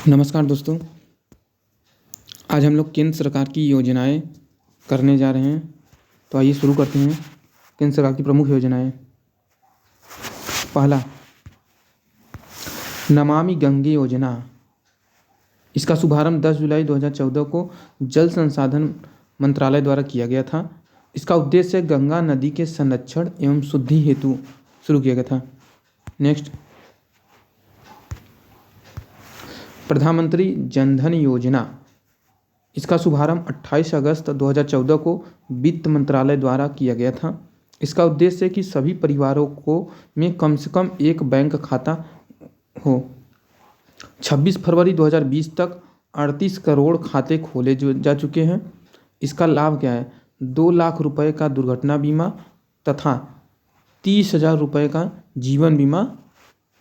नमस्कार दोस्तों। आज हम लोग केंद्र सरकार की योजनाएं करने जा रहे हैं। तो आइए शुरू करते हैं। केंद्र सरकार की प्रमुख योजनाएं। पहला, नमामि गंगे योजना। इसका शुभारंभ 10 जुलाई 2014 को जल संसाधन मंत्रालय द्वारा किया गया था। इसका उद्देश्य गंगा नदी के संरक्षण एवं शुद्धि हेतु शुरू किया गया था। नेक्स्ट, प्रधानमंत्री जनधन योजना। इसका शुभारंभ 28 अगस्त 2014 को वित्त मंत्रालय द्वारा किया गया था। इसका उद्देश्य है कि सभी परिवारों को में कम से कम एक बैंक खाता हो। 26 फरवरी 2020 तक 38 करोड़ खाते खोले जा चुके हैं। इसका लाभ क्या है? 2 लाख रुपए का दुर्घटना बीमा तथा 30,000 रुपये का जीवन बीमा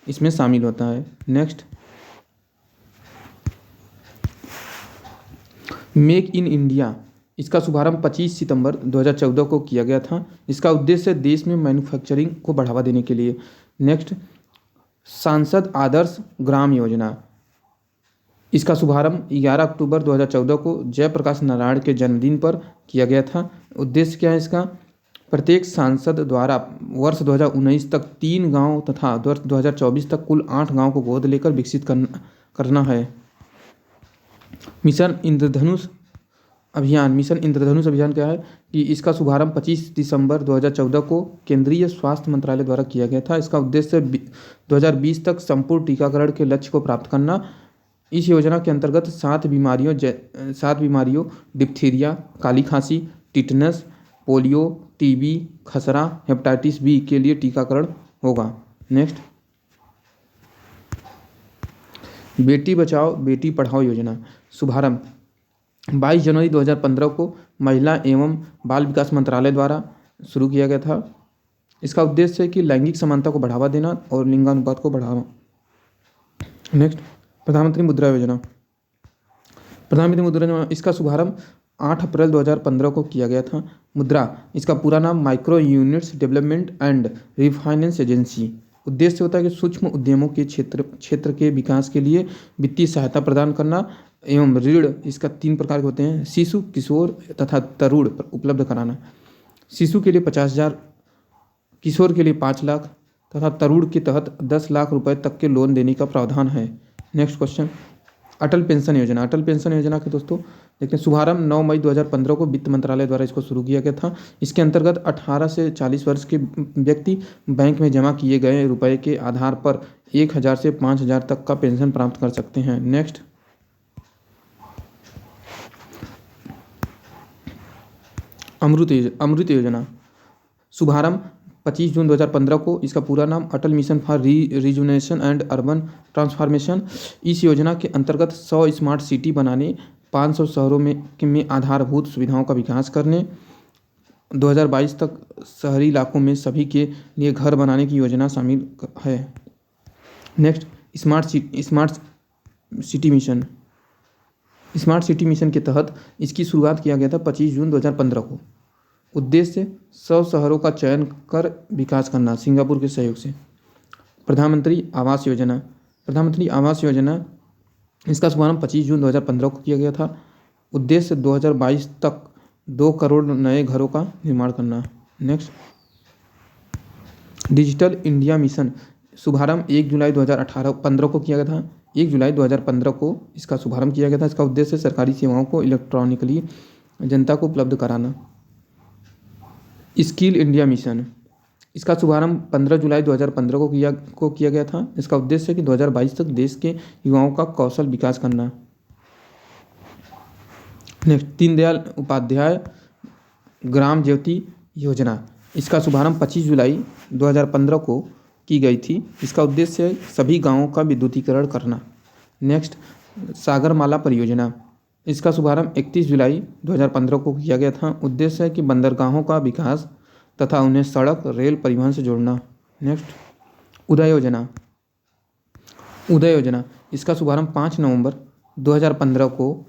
इसमें शामिल होता है। Next, make in India. इसका शुभारंभ 25 सितंबर 2014 को किया गया था। इसका उद्देश्य देश में मैन्युफैक्चरिंग को बढ़ावा देने के लिए। नेक्स्ट, सांसद आदर्श ग्राम योजना। इसका शुभारंभ 11 अक्टूबर 2014 को जयप्रकाश नारायण के जन्मदिन पर किया गया था। उद्देश्य क्या है इसका? प्रत्येक सांसद द्वारा वर्ष 2019 तक 3 गांव तथा वर्ष 2024 तक कुल 8 गांव को गोद लेकर विकसित करना है। मिशन इंद्रधनुष अभियान क्या है कि इसका शुभारंभ 25 दिसंबर 2014 को केंद्रीय स्वास्थ्य मंत्रालय द्वारा किया गया था। इसका उद्देश्य 2020 तक संपूर्ण टीकाकरण के लक्ष्य को प्राप्त करना। इस योजना के अंतर्गत 7 बीमारियों डिप्थीरिया, काली खांसी, टिटनस, पोलियो, टीबी, खसरा, हेपेटाइटिस बी के लिए टीकाकरण होगा। नेक्स्ट, बेटी बचाओ बेटी पढ़ाओ योजना। शुभारंभ 22 जनवरी 2015 को महिला एवं बाल विकास मंत्रालय द्वारा शुरू किया गया था। इसका उद्देश्य है कि लैंगिक समानता को बढ़ावा देना और लिंगानुपात को बढ़ावा। नेक्स्ट, प्रधानमंत्री मुद्रा योजना। इसका शुभारंभ 8 अप्रैल 2015 को किया गया था। मुद्रा, इसका पूरा नाम micro units development and refinance agency. उद्देश्य होता है कि सूक्ष्म उद्यमों के क्षेत्र के विकास के लिए वित्तीय सहायता प्रदान करना एवं ऋण इसका 3 प्रकार के होते हैं: शिशु, किशोर तथा तरुण उपलब्ध कराना। शिशु के लिए 50,000, किशोर के लिए 5 लाख तथा तरुण के तहत 10 लाख रुपए तक के लोन देने का प्रावधान है। नेक्स्ट क्वेश्चन, अटल पेंशन योजना। अटल पेंशन योजना के दोस्तों देखते हैं, शुभारंभ 9 मई 2015 को वित्त मंत्रालय द्वारा इसको शुरू किया गया था। इसके अंतर्गत 18 से 40 वर्ष के व्यक्ति बैंक में जमा किए गए रुपए के आधार पर 1,000 से 5,000 तक का पेंशन प्राप्त कर सकते हैं। नेक्स्ट, अमृत योजना। शुभारंभ 25 जून 2015 को। इसका पूरा नाम Atal mission for rejuvenation and urban transformation. इस योजना के अंतर्गत 100 स्मार्ट सिटी बनाने, 500 शहरों में आधारभूत सुविधाओं का विकास करने, 2022 तक शहरी इलाकों में सभी के लिए घर बनाने की योजना शामिल है। Next, smart city mission. Smart city mission के तहत इसकी शुरुआत किया गया था 25 जून 2015 को। उद्देश्य 100 शहरों का चयन कर विकास करना, सिंगापुर के सहयोग से। प्रधानमंत्री आवास योजना। इसका शुभारंभ 25 जून 2015 को किया गया था। उद्देश्य 2022 तक 2 करोड़ नए घरों का निर्माण करना। Next, digital India mission. शुभारंभ 1 जुलाई 2015 को किया गया था। 1 जुलाई 2015 को इसका शुभारंभ किया गया था। इसका उद्देश्य सरकारी सेवाओं को इलेक्ट्रॉनिकली जनता को उपलब्ध कराना। Skill India mission. इसका शुभारंभ 15 जुलाई 2015 को किया गया था। इसका उद्देश्य है कि 2022 तक देश के युवाओं का कौशल विकास करना। नेक्स्ट, दीनदयाल उपाध्याय ग्राम ज्योति योजना। इसका शुभारंभ 25 जुलाई 2015 को की गई थी। इसका उद्देश्य है सभी गांवों का विद्युतीकरण करना। नेक्स्ट, सागरमाला परियोजना। इसका शुभारंभ 31 जुलाई 2015 को किया गया था। उद्देश्य है कि बंदरगाहों का विकास तथा उन्हें सड़क रेल परिवहन से जोड़ना। नेक्स्ट, उदय योजना। इसका शुभारंभ 5 नवंबर 2015 को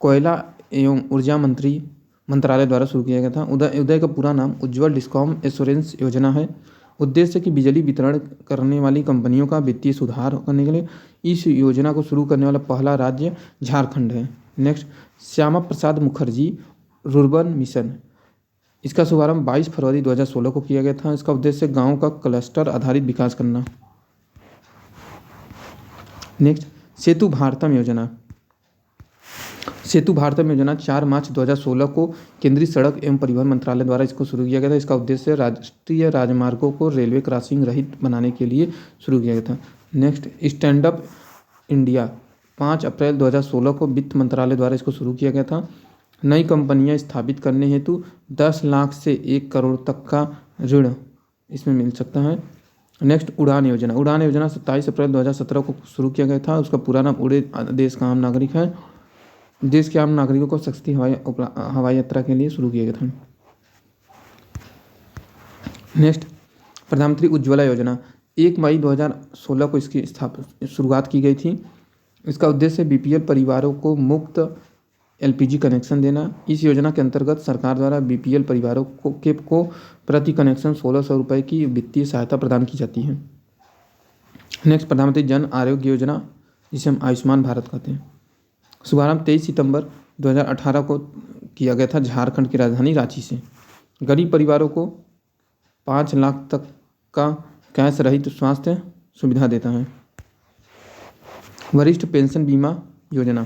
कोयला एवं ऊर्जा मंत्रालय द्वारा शुरू किया गया था। उदय का पूरा नाम उज्ज्वल डिस्कॉम एश्योरेंस योजना है। उद्देश्य कि बिजली वितरण करने वाली कंपनियों का वित्तीय सुधार करने के लिए इस योजना को शुरू करने वाला पहला राज्य झारखंड है। Next, Shyama Prasad Mukherjee rurban mission, इसका शुभारंभ 22 फरवरी 2016 को किया गया था। इसका उद्देश्य गाँव का क्लस्टर आधारित विकास करना। नेक्स्ट, सेतु भारतम योजना। सेतु भारतम योजना 4 मार्च 2016 को केंद्रीय सड़क एवं परिवहन मंत्रालय द्वारा इसको शुरू किया गया था। इसका उद्देश्य राष्ट्रीय राजमार्गों को रेलवे क्रॉसिंग रहित बनाने के लिए शुरू किया गया था। नेक्स्ट, स्टैंड अप इंडिया 5 अप्रैल 2016 को वित्त मंत्रालय द्वारा इसको शुरू किया गया था। नई कंपनियां स्थापित करने हेतु 10 लाख से 1 करोड़ तक का ऋण इसमें मिल सकता है। नेक्स्ट, उड़ान योजना। उड़ान योजना 27 अप्रैल 2017 को शुरू किया गया था। उसका पूरा नाम उड़े देश का आम नागरिक है। देश के आम नागरिकों को सस्ती हवाई यात्रा के लिए शुरू किया गया था। नेक्स्ट, प्रधानमंत्री उज्ज्वला योजना 1 मई 2016 को इसकी शुरुआत की गई थी। इसका उद्देश्य बीपीएल परिवारों को मुफ्त एलपीजी कनेक्शन देना। इस योजना के अंतर्गत सरकार द्वारा बीपीएल परिवारों को प्रति कनेक्शन 1600 रुपये की वित्तीय सहायता प्रदान की जाती है। नेक्स्ट, प्रधानमंत्री जन आरोग्य योजना, जिसे हम आयुष्मान भारत कहते हैं। शुभारंभ 23 सितंबर 2018 को किया गया था झारखंड की राजधानी रांची से। गरीब परिवारों को 5 लाख तक का कैश रहित स्वास्थ्य सुविधा देता है। वरिष्ठ पेंशन बीमा योजना,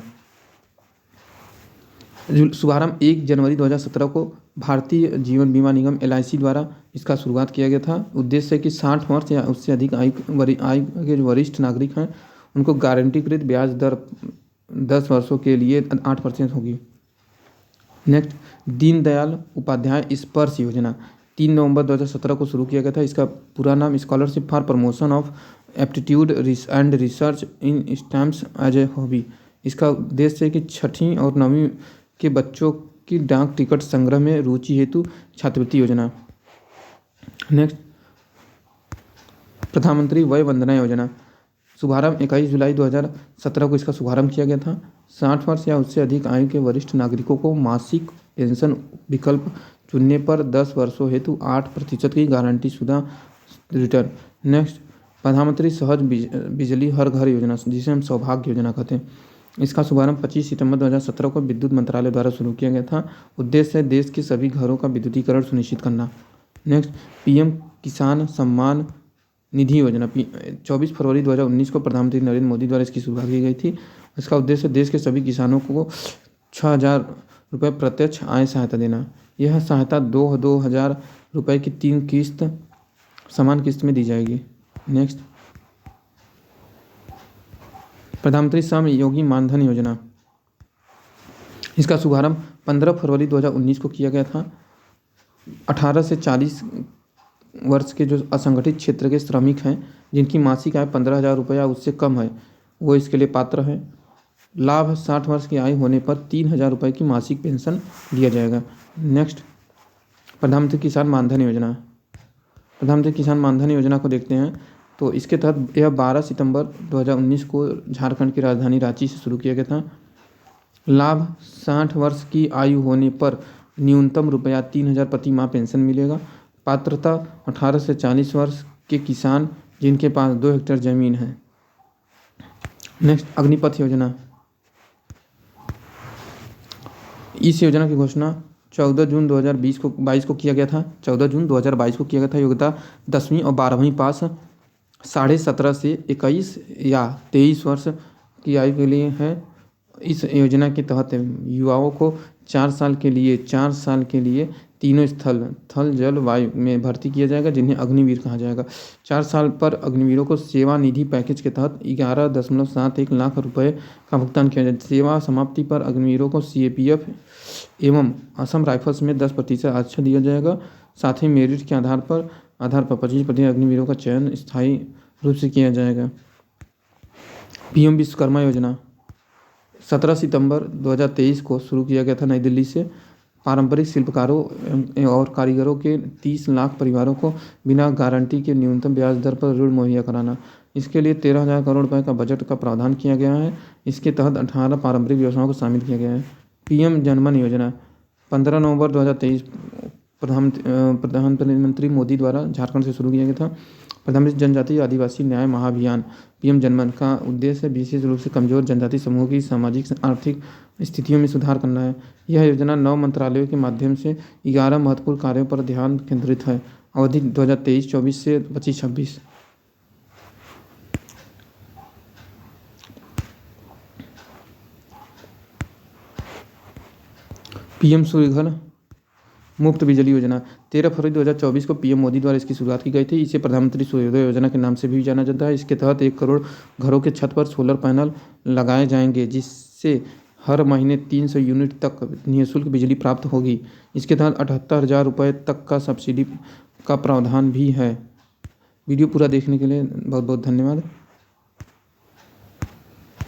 शुभारंभ 1 जनवरी 2017 को भारतीय जीवन बीमा निगम LIC द्वारा इसका शुरुआत किया गया था। उद्देश्य है कि 60 वर्ष या उससे अधिक आयु के जो वरिष्ठ नागरिक हैं उनको गारंटीकृत ब्याज दर 10 वर्षों के लिए 8% होगी। नेक्स्ट, दीनदयाल उपाध्याय स्पर्श योजना 3 नवंबर 2017 को शुरू किया गया था। इसका पूरा नाम scholarship for promotion of aptitude and research in stamps as a hobby. इसका उद्देश्य है कि 6वीं और 9वीं के बच्चों की डाक टिकट संग्रह में रुचि हेतु छात्रवृत्ति योजना। नेक्स्ट, प्रधानमंत्री वय वंदना योजना, शुभारंभ 21 जुलाई 2017 को इसका शुभारंभ किया गया था। 60 वर्ष या उससे अधिक आयु के वरिष्ठ नागरिकों को मासिक पेंशन विकल्प चुनने पर 10 वर्षों हेतु 8% की गारंटी शुदा रिटर्न। नेक्स्ट, प्रधानमंत्री सहज बिजली हर घर योजना, जिसे हम सौभाग्य योजना कहते हैं। इसका शुभारंभ 25 सितंबर 2017 को विद्युत मंत्रालय द्वारा शुरू किया गया था। उद्देश्य है देश के सभी घरों का विद्युतीकरण सुनिश्चित करना। नेक्स्ट, PM किसान सम्मान निधि योजना 24 फरवरी 2019 को प्रधानमंत्री नरेंद्र मोदी द्वारा इसकी शुरुआत की गई थी। इसका उद्देश्य देश के सभी किसानों को 6,000 रुपये प्रत्यक्ष आय सहायता देना। यह सहायता 2,000 रुपये की 3 किस्त समान किस्त में दी जाएगी। नेक्स्ट, प्रधानमंत्री श्रम योगी मानधन योजना, इसका शुभारंभ 15 फरवरी 2019 को किया गया था। 18 से 40 वर्ष के जो असंगठित क्षेत्र के श्रमिक हैं जिनकी मासिक आय 15,000 रुपये या उससे कम है वो इसके लिए पात्र है। लाभ 60 वर्ष की आयु होने पर 3,000 रुपये की मासिक पेंशन दिया जाएगा। नेक्स्ट, प्रधानमंत्री किसान मानधन योजना। प्रधानमंत्री किसान मानधन योजना को देखते हैं तो इसके तहत यह 12 सितंबर 2019 को झारखंड की राजधानी रांची से शुरू किया गया था। लाभ 60 वर्ष की आयु होने पर न्यूनतम रुपया 3,000 प्रति माह पेंशन मिलेगा। पात्रता 18 से 40 वर्ष के किसान जिनके पास 2 हेक्टेयर जमीन है। नेक्स्ट, अग्निपथ योजना, इस योजना की घोषणा 14 जून 2022 को किया गया था। 14 जून 2022 को किया गया था। योग्यता 10वीं और 12वीं पास 17.5 से 21 या 23 वर्ष की आयु के लिए है। इस योजना के तहत युवाओं को 4 साल के लिए तीनों थल जल वायु में भर्ती किया जाएगा जिन्हें अग्निवीर कहा जाएगा। 4 साल पर अग्निवीरों को सेवा निधि पैकेज के तहत 11.71 लाख रुपए का भुगतान किया जाए। सेवा समाप्ति पर अग्निवीरों को CAPF एवं असम राइफल्स में 10% आरक्षण दिया जाएगा। साथ ही मेरिट के आधार पर 25% अग्निवीरों का चयन स्थायी रूप से किया जाएगा। PM विश्वकर्मा योजना 17 सितंबर 2023 को शुरू किया गया था नई दिल्ली से। पारंपरिक शिल्पकारों और कारीगरों के 30 लाख परिवारों को बिना गारंटी के न्यूनतम ब्याज दर पर ऋण मुहैया कराना। इसके लिए 13,000 करोड़ रुपए का बजट का प्रावधान किया गया है। इसके तहत 18 पारंपरिक व्यवसायों को शामिल किया गया है। PM जनमन योजना 15 नवंबर 2023 प्रधानमंत्री मोदी द्वारा झारखंड से शुरू किया गया था। प्रधानमंत्री जनजातीय आदिवासी न्याय महाअभियान पीएम जनमन का उद्देश्य विशेष रूप से कमजोर जनजाति समूह की सामाजिक आर्थिक स्थितियों में सुधार करना है। यह योजना 9 मंत्रालयों के माध्यम से 11 महत्वपूर्ण कार्यों पर ध्यान केंद्रित है। अवधि 2023-24 से 25-26। पीएम सूर्यघर मुफ्त बिजली योजना 13 फरवरी 2024 को पीएम मोदी द्वारा इसकी शुरुआत की गई थी। इसे प्रधानमंत्री सूर्योदय योजना के नाम से भी जाना जाता है। इसके तहत 1 करोड़ घरों के छत पर सोलर पैनल लगाए जाएंगे, जिससे हर महीने 300 यूनिट तक निःशुल्क बिजली प्राप्त होगी। इसके तहत 78,000 रुपये तक का सब्सिडी का प्रावधान भी है। वीडियो पूरा देखने के लिए बहुत बहुत धन्यवाद।